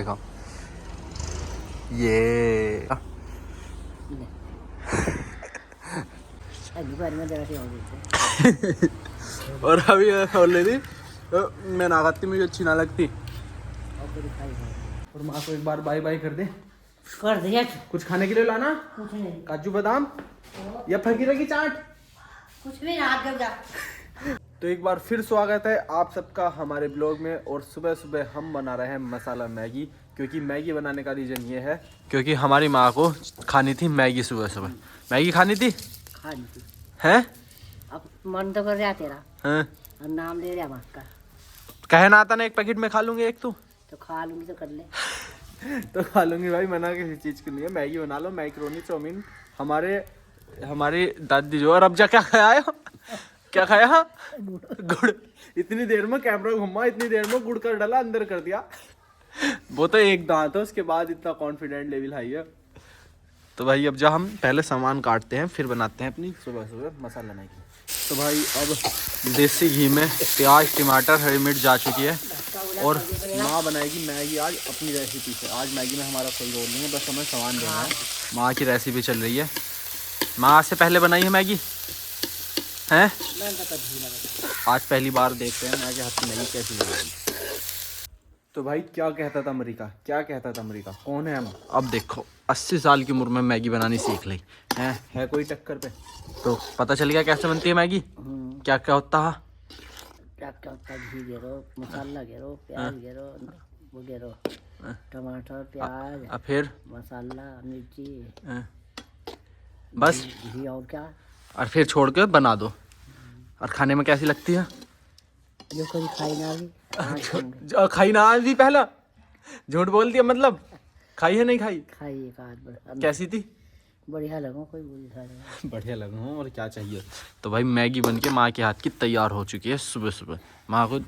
देखो ये और अभी बोल रही थी तो मैं ना खाती, मुझे अच्छी ना लगती। और माँ को एक बार बाय बाय कर दे। कर दिया। कुछ खाने के लिए लाना, कुछ नहीं, काजू बादाम या फकीरा की चाट, कुछ भी ना दे जा। तो एक बार फिर स्वागत है आप सबका हमारे ब्लॉग में। और सुबह सुबह हम बना रहे हैं मसाला मैगी, क्योंकि मैगी बनाने का रीज़न ये है क्योंकि हमारी माँ को खानी थी मैगी। सुबह सुबह मैगी खानी थी खानी थी। हैं? अब मन तो कर रहा तेरा। हैं? और नाम ले रहा माँ का। कहना आता ना एक पैकेट में खा लूंगी एक तो खा लूंगी तो कर ले। तो खा लूंगी भाई, मना किसी चीज़ की नहीं है। मैगी बना लो, मैक्रोनी, चाउमीन। हमारी दादी जो। और अब जा क्या खाया? क्या खाया? गुड़। इतनी देर में कैमरा घुमा, इतनी देर में गुड़ कर डाला, अंदर कर दिया। वो तो एक दांत है, उसके बाद इतना कॉन्फिडेंट लेवल हाई है। तो भाई अब जब हम पहले सामान काटते हैं फिर बनाते हैं अपनी सुबह सुबह मसाला मैगी। तो भाई अब देसी घी में प्याज, टमाटर, हरी मिर्च जा चुकी है और माँ बनाएगी मैगी आज अपनी रेसिपी से। आज मैगी में हमारा कोई रोल नहीं है, बस हमें सामान देना है। माँ की रेसिपी चल रही है। माँ आज से पहले बनाई है मैगी हैं? आज पहली बार देखते हैं मैं के हाथ की मैगी कैसी लगेगी। तो भाई क्या कहता था अमेरिका, क्या कहता था अमेरिका, कौन है हम? अब देखो 80 साल की उम्र में मैगी बनानी सीख ली है कोई टक्कर पे? तो पता चल गया कैसे बनती है मैगी, क्या क्या होता है। क्या क्या होता है? घी घेरो, मसाला घेरो, प्याज घेरो, वो घेरो, टमाटर, प्याज, फिर मसाला, मिर्ची, बस। घी और क्या, और फिर छोड़ के बना दो। और खाने में कैसी लगती है? जो कभी खाई ना भी खाई ना आज भी? पहला झूठ बोल दिया, मतलब खाई है नहीं खाई? खाई एक आध बार। कैसी थी? बढ़िया लगो, कोई बुरी खा लगा। बढ़िया लगा और क्या चाहिए। तो भाई मैगी बन के माँ के हाथ की तैयार हो चुकी है। सुबह सुबह माँ को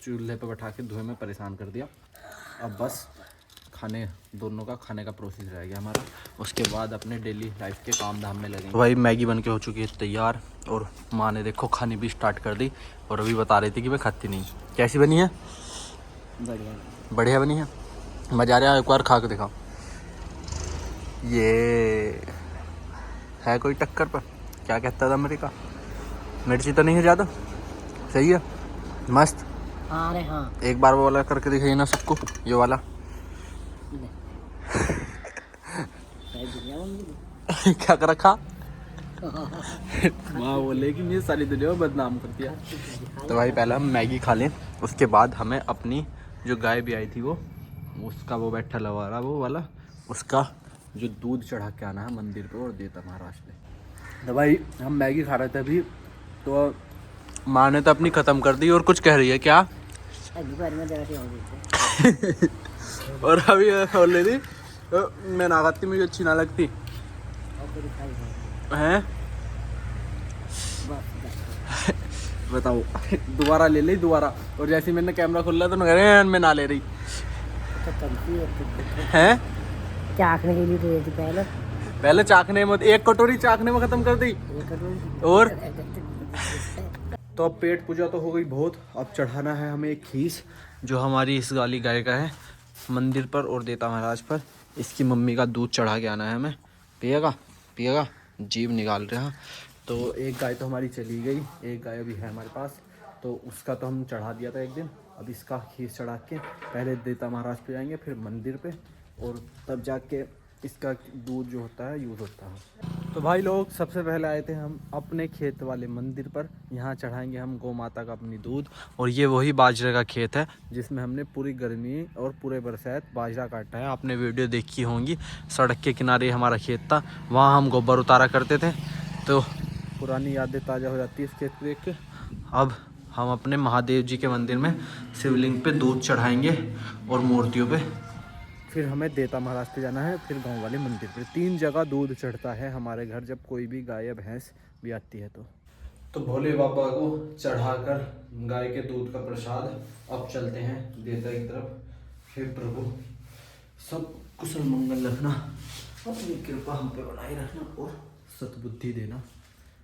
चूल्हे पे बैठा के धुएं में परेशान कर दिया। अब बस दोनों का खाने का प्रोसेस रह गया हमारा, उसके बाद अपने डेली लाइफ के काम धाम में लगेंगे। तो भाई मैगी बन के हो चुकी है तैयार और माँ ने देखो खानी भी स्टार्ट कर दी। और अभी बता रही थी कि मैं खाती नहीं। कैसी बनी है? बढ़िया बढ़िया बनी है। मजा आ रहा है, एक बार खा के दिखाओ। ये है कोई टक्कर पर? क्या कहता था अमेरिका? मिर्ची तो नहीं है ज़्यादा? सही है, मस्त। हाँ रे हाँ। एक बार वो वाला करके दिखाइए ना सबको, ये वाला। क्या कर रखा? माँ बोलेगी ये सारी दुनिया में बदनाम कर दिया। तो भाई पहले हम मैगी खा लें, उसके बाद हमें अपनी जो गाय भी आई थी वो उसका वो बैठा लगा रहा वो वाला, उसका जो दूध चढ़ा के आना है मंदिर पे और देता महाराष्ट्र पे। तो भाई हम मैगी खा रहे थे अभी, तो माँ ने तो अपनी ख़त्म कर दी और कुछ कह रही है क्या? और अभी बोल रही थी तो मैं ना खाती, मुझे अच्छी ना लगती हैं। बताओ दोबारा ले ली दोबारा। और जैसे मैंने कैमरा खोला तो मैं ना ले रही हैं। चाखने के लिए तो ये थी पहले चाखने में, एक कटोरी चाखने में ख़त्म कर दी। और तो अब पेट पूजा तो हो गई बहुत। अब चढ़ाना है हमें एक खीस जो हमारी इस गाली गाय का है मंदिर पर और देता महाराज पर। इसकी मम्मी का दूध चढ़ा के आना है हमें। पिएगा पिएगा, जीभ निकाल रहे हैं। तो एक गाय तो हमारी चली गई, एक गाय अभी है हमारे पास, तो उसका तो हम चढ़ा दिया था एक दिन। अब इसका खीस चढ़ा के पहले देता महाराज पे जाएंगे, फिर मंदिर पे, और तब जाके इसका दूध जो होता है यूज़ होता है। तो भाई लोग सबसे पहले आए थे हम अपने खेत वाले मंदिर पर। यहाँ चढ़ाएंगे हम गौ माता का अपनी दूध। और ये वही बाजरे का खेत है जिसमें हमने पूरी गर्मी और पूरे बरसात बाजरा काटा है। आपने वीडियो देखी होंगी, सड़क के किनारे हमारा खेत था, वहाँ हम गोबर उतारा करते थे। तो पुरानी यादें ताज़ा हो जाती है इस खेत को देख के। अब हम अपने महादेव जी के मंदिर में शिवलिंग पे दूध चढ़ाएंगे और मूर्तियों पे फिर हमें देता महाराज पे जाना है, फिर गांव वाले मंदिर पे। 3 जगह दूध चढ़ता है हमारे घर जब कोई भी गाय या भैंस भी आती है। तो भोले बाबा को चढ़ाकर गाय के दूध का प्रसाद अब चलते हैं देवता की तरफ। हे प्रभु सब कुशल मंगल रखना, अपनी कृपा हम पे बनाए रखना और सद्बुद्धि देना।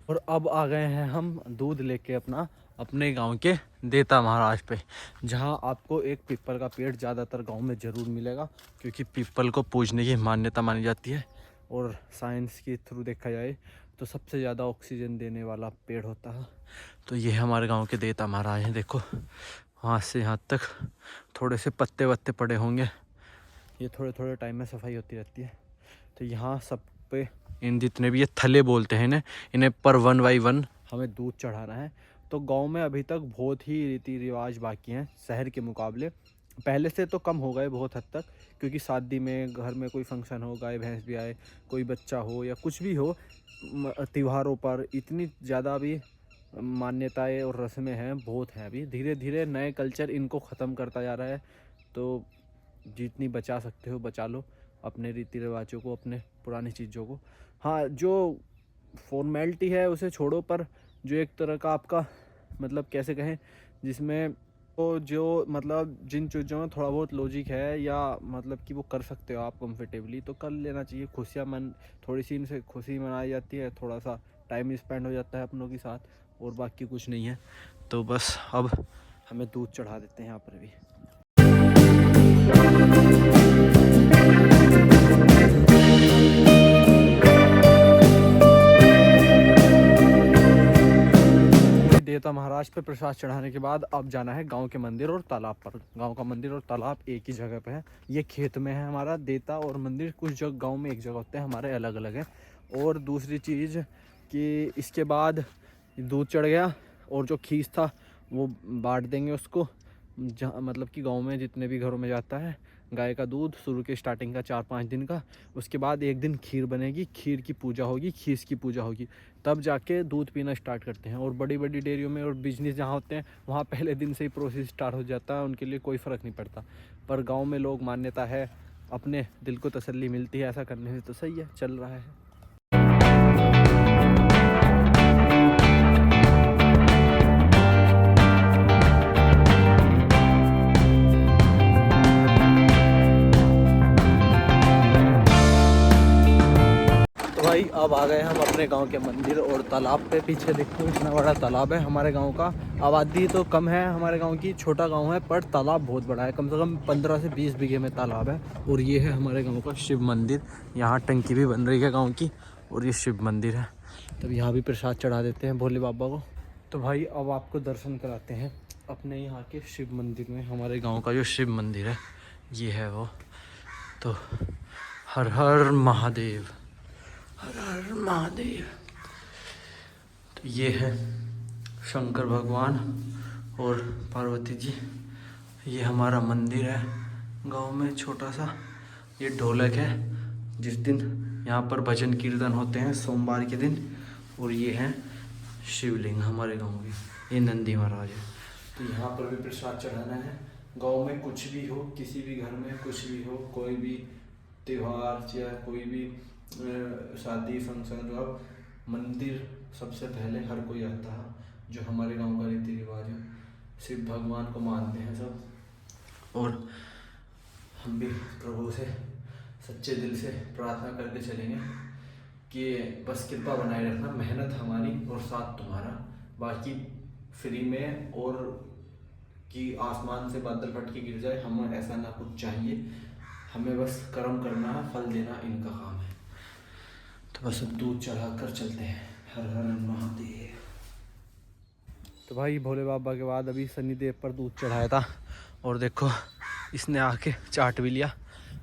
और अब आ गए हैं हम दूध लेके अपना, अपने गांव के देता महाराज पे, जहां आपको एक पीपल का पेड़ ज़्यादातर गांव में ज़रूर मिलेगा, क्योंकि पीपल को पूजने की मान्यता मानी जाती है। और साइंस के थ्रू देखा जाए तो सबसे ज़्यादा ऑक्सीजन देने वाला पेड़ होता है। तो ये हमारे गांव के देता महाराज हैं। देखो वहाँ से यहाँ तक थोड़े से पत्ते वत्ते पड़े होंगे, ये थोड़े थोड़े टाइम में सफाई होती रहती है। तो यहाँ सब पे इन जितने भी ये थले बोलते हैं इन्हें पर 1 बाई 1 हमें दूध चढ़ाना है। तो गांव में अभी तक बहुत ही रीति रिवाज बाकी हैं शहर के मुकाबले। पहले से तो कम हो गए बहुत हद तक, क्योंकि शादी में घर में कोई फंक्शन हो, गाय भैंस भी आए, कोई बच्चा हो या कुछ भी हो, त्योहारों पर इतनी ज़्यादा अभी मान्यताएं और रस्में हैं, बहुत हैं। अभी धीरे धीरे नए कल्चर इनको ख़त्म करता जा रहा है। तो जितनी बचा सकते हो बचा लो अपने रीति रिवाजों को, अपने पुरानी चीज़ों को। हाँ, जो फॉर्मेलिटी है उसे छोड़ो, पर जो एक तरह का आपका मतलब कैसे कहें, जिसमें वो जो मतलब जिन चीज़ों में थोड़ा बहुत लॉजिक है या मतलब कि वो कर सकते हो आप कंफर्टेबली, तो कर लेना चाहिए। खुशियाँ मन थोड़ी सी इनसे खुशी मनाई जाती है, थोड़ा सा टाइम स्पेंड हो जाता है अपनों के साथ, और बाकी कुछ नहीं है। तो बस अब हमें दूध चढ़ा देते हैं यहाँ पर भी। देवता महाराज पे प्रसाद चढ़ाने के बाद अब जाना है गांव के मंदिर और तालाब पर। गांव का मंदिर और तालाब एक ही जगह पे है, ये खेत में है हमारा। देवता और मंदिर कुछ जगह गांव में एक जगह होते हैं, हमारे अलग अलग हैं। और दूसरी चीज़ कि इसके बाद दूध चढ़ गया और जो खीस था वो बांट देंगे उसको, जहाँ मतलब कि गांव में जितने भी घरों में जाता है गाय का दूध शुरू के स्टार्टिंग का 4-5 दिन का। उसके बाद एक दिन खीर बनेगी, खीर की पूजा होगी, खीस की पूजा होगी, तब जाके दूध पीना स्टार्ट करते हैं। और बड़ी बड़ी डेयरियों में और बिजनेस जहाँ होते हैं वहाँ पहले दिन से ही प्रोसेस स्टार्ट हो जाता है, उनके लिए कोई फ़र्क नहीं पड़ता। पर गाँव में लोग मान्यता है, अपने दिल को तसल्ली मिलती है ऐसा करने से, तो सही है, चल रहा है। भाई अब आ गए हम अपने गांव के मंदिर और तालाब पे। पीछे देखो इतना बड़ा तालाब है हमारे गांव का। आबादी तो कम है हमारे गांव की, छोटा गांव है, पर तालाब बहुत बड़ा है, कम से कम 15 से 20 बीघे में तालाब है। और ये है हमारे गांव का शिव मंदिर, यहाँ टंकी भी बन रही है गाँव की, और ये शिव मंदिर है। तब यहाँ भी प्रसाद चढ़ा देते हैं भोले बाबा को। तो भाई अब आपको दर्शन कराते हैं अपने यहाँ के शिव मंदिर में। हमारे गाँव का जो शिव मंदिर है ये है वो। तो हर हर महादेव, हर हर महादेव। तो ये है शंकर भगवान और पार्वती जी। ये हमारा मंदिर है गांव में छोटा सा। ये ढोलक है, जिस दिन यहाँ पर भजन कीर्तन होते हैं सोमवार के दिन। और ये है शिवलिंग हमारे गांव की, ये नंदी महाराज है। तो यहाँ पर भी प्रसाद चढ़ाना है। गांव में कुछ भी हो, किसी भी घर में कुछ भी हो, कोई भी त्यौहार या कोई भी शादी फंक्शन, जो अब मंदिर सबसे पहले हर कोई आता है, जो हमारे गांव का रीति रिवाज है। शिव भगवान को मानते हैं सब, और हम भी प्रभु से सच्चे दिल से प्रार्थना करके चलेंगे कि बस कृपा बनाए रखना, मेहनत हमारी और साथ तुम्हारा, बाकी फ्री में, और कि आसमान से बादल फट के गिर जाए, हमें ऐसा ना कुछ चाहिए। हमें बस कर्म करना है, फल देना इनका काम है। तो बस अब दूध चढ़ा कर चलते हैं। हर हर महादेव। तो भाई भोले बाबा के बाद अभी शनिदेव पर दूध चढ़ाया था, और देखो इसने आके चाट भी लिया।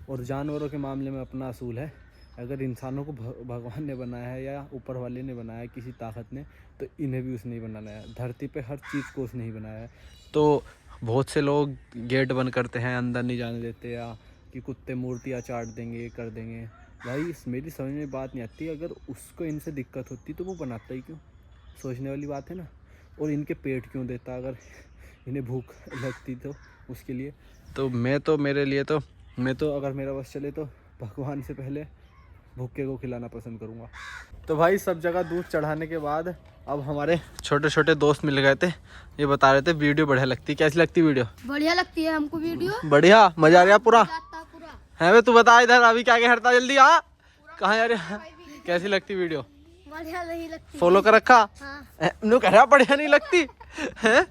और जानवरों के मामले में अपना असूल है, अगर इंसानों को भगवान ने बनाया है या ऊपर वाले ने बनाया है किसी ताकत ने, तो इन्हें भी उसने ही बनाया है। धरती पे हर चीज़ को उसने ही बनाया है। तो बहुत से लोग गेट बंद करते हैं, अंदर नहीं जाने देते, या कि कुत्ते मूर्तियाँ चाट देंगे, कर देंगे। भाई मेरी समझ में बात नहीं आती, अगर उसको इनसे दिक्कत होती तो वो बनाता ही क्यों? सोचने वाली बात है ना। और इनके पेट क्यों देता अगर इन्हें भूख लगती तो उसके लिए। तो मेरे लिए तो मैं तो अगर मेरा बस चले तो भगवान से पहले भूखे को खिलाना पसंद करूँगा। तो भाई सब जगह दूध चढ़ाने के बाद अब हमारे छोटे छोटे दोस्त मिल गए थे, ये बता रहे थे वीडियो बढ़िया लगती है। कैसी लगती वीडियो? बढ़िया लगती है हमको वीडियो, बढ़िया, मजा आ रहा पूरा है। वे तू बता इधर अभी क्या क्या हटता, जल्दी आ, कहाँ जा रहे? कैसी लगती वीडियो? बढ़िया नहीं लगती। फॉलो कर रखा? हाँ। नु कह रहा बढ़िया नहीं लगती है।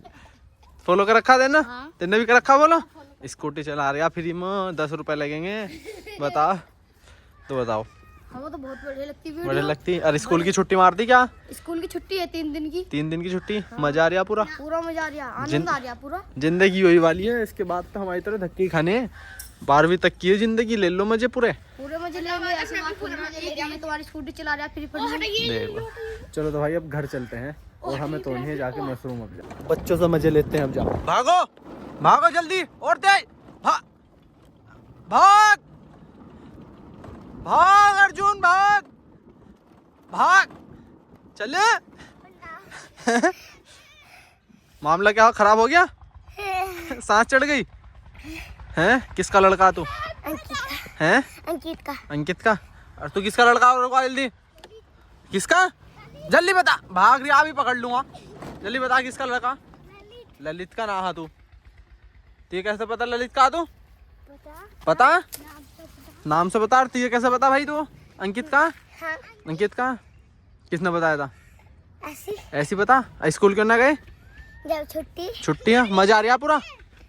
फॉलो कर रखा देना। हाँ। तेने भी कर रखा बोला। स्कूटी चला रहा फ्री में 10 रुपए लगेंगे। बता तो बताओ। हमको तो बहुत बढ़िया लगती वीडियो। बढ़िया लगती। और स्कूल की छुट्टी मार दी क्या? स्कूल की छुट्टी है 3 दिन की। 3 दिन की छुट्टी। मजा आ रहा पूरा? पूरा मजा आ रहा, आनंद आ रहा पूरा। जिंदगी वही वाली है। इसके बाद तो हमारी तरह धक्के खाने। 12वीं तक की है जिंदगी। ले लो मजे पूरे मजे लेंगे। ऐसे बात फुल मजे लेंगे। तुम्हारी स्कूटी चला रहा फिर देख लो। चलो तो भाई अब घर चलते हैं और हमें तो नहीं है जाके मशरूम। अब जाओ बच्चों से मजे लेते हैं। अब जाओ भागो भागो जल्दी और तेज भाग भाग भाग अर्जुन भाग भाग चले। मामला क्या खराब हो गया? सांस चढ़ गई हैं? किसका लड़का तू? हैं? अंकित का। अंकित का। और तू किसका लड़का? और जल्दी किसका? जल्दी बता। भाग रही अभी पकड़ लूंगा। जल्दी बता किसका लड़का? ललित का ना हा तू? तुझे कैसे पता ललित का तू? पता नाम से बता। तुझे कैसे पता भाई तू अंकित का? हाँ। अंकित का किसने बताया था? ऐसी बता। स्कूल क्यों ना गए? जब छुट्टी है। मजा आ रहा पूरा?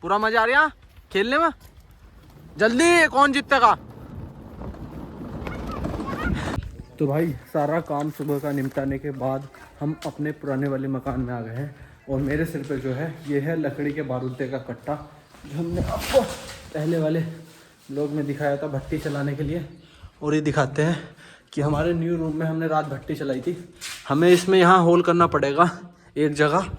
पूरा मजा आ रहा खेलने में? जल्दी कौन जीतेगा? तो भाई सारा काम सुबह का निपटाने के बाद हम अपने पुराने वाले मकान में आ गए हैं। और मेरे सिर पे जो है ये है लकड़ी के बारूदे का कट्टा, जो हमने आपको पहले वाले व्लॉग में दिखाया था भट्टी चलाने के लिए। और ये दिखाते हैं कि हमारे न्यू रूम में हमने रात भट्टी चलाई थी। हमें इसमें यहाँ होल करना पड़ेगा एक जगह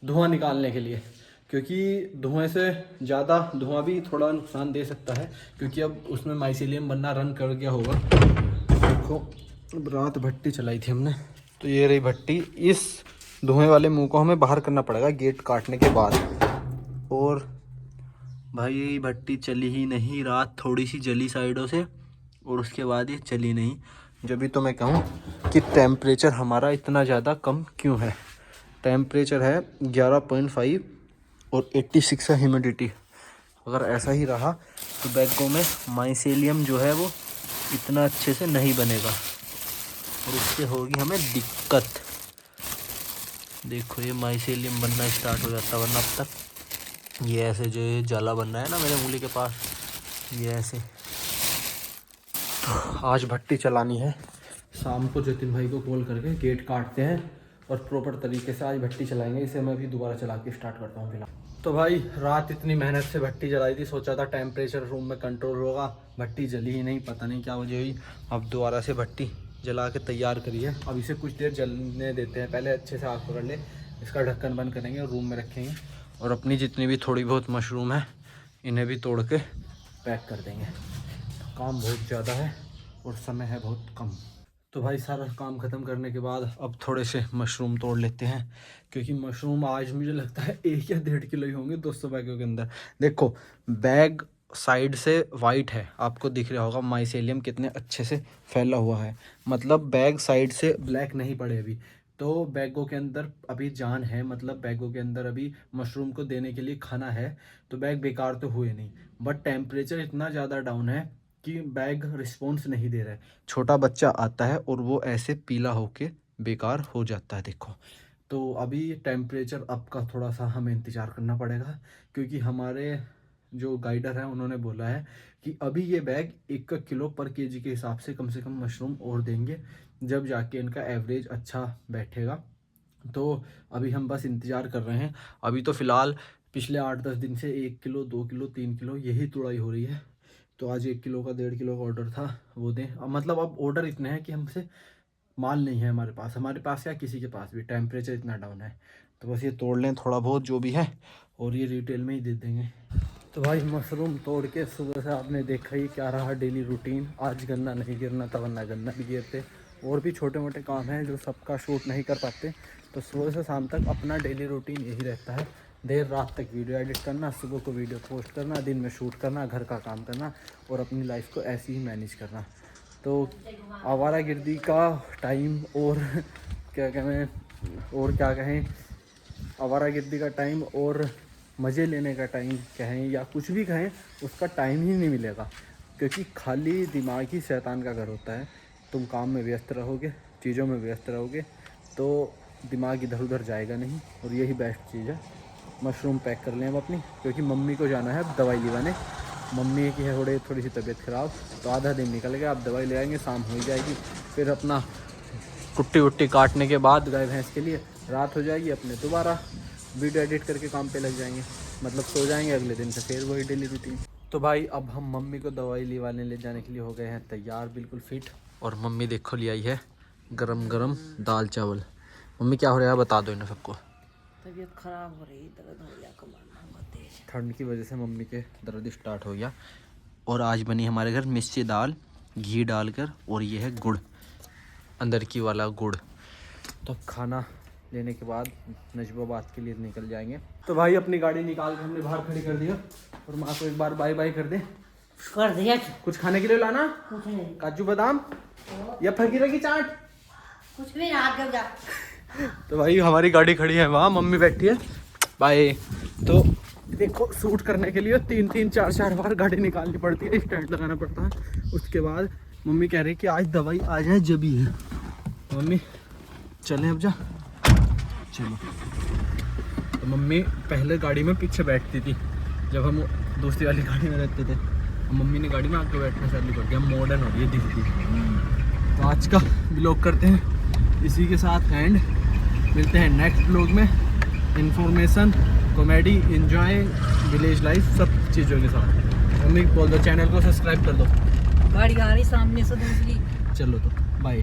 धुआं निकालने के लिए, क्योंकि धुएं से ज़्यादा धुआं भी थोड़ा नुकसान दे सकता है, क्योंकि अब उसमें माइसीलियम बनना रन कर गया होगा। देखो अब रात भट्टी चलाई थी हमने, तो ये रही भट्टी। इस धुएं वाले मुंह को हमें बाहर करना पड़ेगा गेट काटने के बाद। और भाई भट्टी चली ही नहीं। रात थोड़ी सी जली साइडों से और उसके बाद ये चली नहीं। जब भी तो मैं कहूँ कि टेम्परेचर हमारा इतना ज़्यादा कम क्यों है। टेम्परेचर है 11.5 और 86 है ह्यूमिडिटी। अगर ऐसा ही रहा तो बैगों में माइसेलियम जो है वो इतना अच्छे से नहीं बनेगा और उससे होगी हमें दिक्कत। देखो ये माइसेलियम बनना स्टार्ट हो जाता, वरना अब तक ये ऐसे जो ये जाला बन रहा है ना मेरे उंगली के पास, ये ऐसे। तो आज भट्टी चलानी है। शाम को जतिन भाई को कॉल करके गेट काटते हैं और प्रॉपर तरीके से आज भट्टी चलाएंगे। इसे मैं भी दोबारा चला के स्टार्ट करता हूँ फिलहाल। तो भाई रात इतनी मेहनत से भट्टी जलाई थी, सोचा था टेम्परेचर रूम में कंट्रोल होगा, भट्टी जली ही नहीं, पता नहीं क्या वजह हुई। अब दोबारा से भट्टी जला के तैयार करी है। अब इसे कुछ देर जलने देते हैं। पहले अच्छे से आग पकड़ ले, इसका ढक्कन बंद करेंगे और रूम में रखेंगे। और अपनी जितनी भी थोड़ी बहुत मशरूम है इन्हें भी तोड़ के पैक कर देंगे। काम बहुत ज़्यादा है और समय है बहुत कम। तो भाई सारा काम ख़त्म करने के बाद अब थोड़े से मशरूम तोड़ लेते हैं, क्योंकि मशरूम आज मुझे लगता है 1 या 1.5 किलो ही होंगे 200 बैगों के अंदर। देखो बैग साइड से वाइट है, आपको दिख रहा होगा माइसेलियम कितने अच्छे से फैला हुआ है। मतलब बैग साइड से ब्लैक नहीं पड़े अभी, तो बैगों के अंदर अभी जान है। मतलब बैगों के अंदर अभी मशरूम को देने के लिए खाना है, तो बैग बेकार तो हुए नहीं। बट टेम्परेचर इतना ज़्यादा डाउन है कि बैग रिस्पॉन्स नहीं दे रहा है। छोटा बच्चा आता है और वो ऐसे पीला होके बेकार हो जाता है। देखो तो अभी टेम्परेचर अप का थोड़ा सा हमें इंतज़ार करना पड़ेगा, क्योंकि हमारे जो गाइडर है उन्होंने बोला है कि अभी ये बैग 1 किलो पर केजी के हिसाब से कम मशरूम और देंगे, जब जाके इनका एवरेज अच्छा बैठेगा। तो अभी हम बस इंतज़ार कर रहे हैं। अभी तो फ़िलहाल पिछले 8-10 दिन से 1 किलो 2 किलो 3 किलो यही तुड़ाई हो रही है। तो आज 1 किलो का 1.5 किलो का ऑर्डर था, वो दें। अब मतलब अब ऑर्डर इतने हैं कि हमसे माल नहीं है हमारे पास या किसी के पास भी, टेम्परेचर इतना डाउन है। तो बस ये तोड़ लें थोड़ा बहुत जो भी है और ये रिटेल में ही दे देंगे। तो भाई मशरूम तोड़ के सुबह से आपने देखा ही क्या रहा डेली रूटीन। आज गन्ना नहीं गिरना था, वरना गन्ना भी गिरते। और भी छोटे मोटे काम हैं जो सबका शूट नहीं कर पाते। तो सुबह से शाम तक अपना डेली रूटीन यही रहता है। देर रात तक वीडियो एडिट करना, सुबह को वीडियो पोस्ट करना, दिन में शूट करना, घर का काम करना और अपनी लाइफ को ऐसे ही मैनेज करना। तो आवारागर्दी का टाइम और क्या कहें आवारागर्दी का टाइम और मज़े लेने का टाइम कहें या कुछ भी कहें, उसका टाइम ही नहीं मिलेगा, क्योंकि खाली दिमाग ही शैतान का घर होता है। तुम काम में व्यस्त रहोगे चीज़ों में व्यस्त रहोगे तो दिमाग इधर उधर जाएगा नहीं, और यही बेस्ट चीज़ है। मशरूम पैक कर लें अब अपनी, क्योंकि मम्मी को जाना है अब दवाई लिवाने। मम्मी की है थोड़ी सी तबीयत ख़राब, तो आधा दिन निकल गया। अब दवाई ले आएंगे, शाम हो जाएगी, फिर अपना कुट्टी वुट्टी काटने के बाद गाय भैंस के लिए रात हो जाएगी, अपने दोबारा वीडियो एडिट करके काम पे लग जाएंगे, मतलब सो जाएंगे। अगले दिन से फिर वही डेली रूटीन। तो भाई अब हम मम्मी को दवाई लिवाने ले जाने के लिए हो गए हैं तैयार, बिल्कुल फिट। और मम्मी देखो ले आई है गरम गरम दाल चावल। मम्मी क्या हो रहा है बता दो इन्हें सबको। तबीयत खराब हो रही, दर्द हो गया कमर में बहुत तेज। ठंड की वजह से मम्मी के दर्द स्टार्ट हो गया। और आज बनी हमारे घर मिस्सी दाल घी डालकर, और ये है गुड़, अंदर की वाला गुड़। तो खाना लेने के बाद नजबाबाद के लिए निकल जाएंगे। तो भाई अपनी गाड़ी निकाल के हमने बाहर खड़ी कर दिया, और माँ को एक बार बाय बाय कर दे। कर दिया कुछ खाने के लिए लाना, कुछ नहीं, काजू बादाम या फकीरा की चाट, कुछ भी हाथ कर जा। तो भाई हमारी गाड़ी खड़ी है वहाँ, मम्मी बैठी है बाय। तो देखो शूट करने के लिए 3-4 बार गाड़ी निकालनी पड़ती है, स्टैंड लगाना पड़ता है। उसके बाद मम्मी कह रही है कि आज दवाई आ जाए जब ही है। मम्मी चलें अब जा, चलो। तो मम्मी पहले गाड़ी में पीछे बैठती थी जब हम दूसरी वाली गाड़ी में रहते थे, मम्मी ने गाड़ी में आके बैठना चालू कर दिया, मॉडर्न हो रही है दिखती। तो आज का व्लॉग करते हैं इसी के साथ एंड, मिलते हैं नेक्स्ट व्लॉग में। Information, comedy, enjoy, village life, सब चीज़ों के साथ। मम्मी बोल दो चैनल को सब्सक्राइब कर दो। गाड़ी आ रही सामने से दूसरी। चलो तो बाय।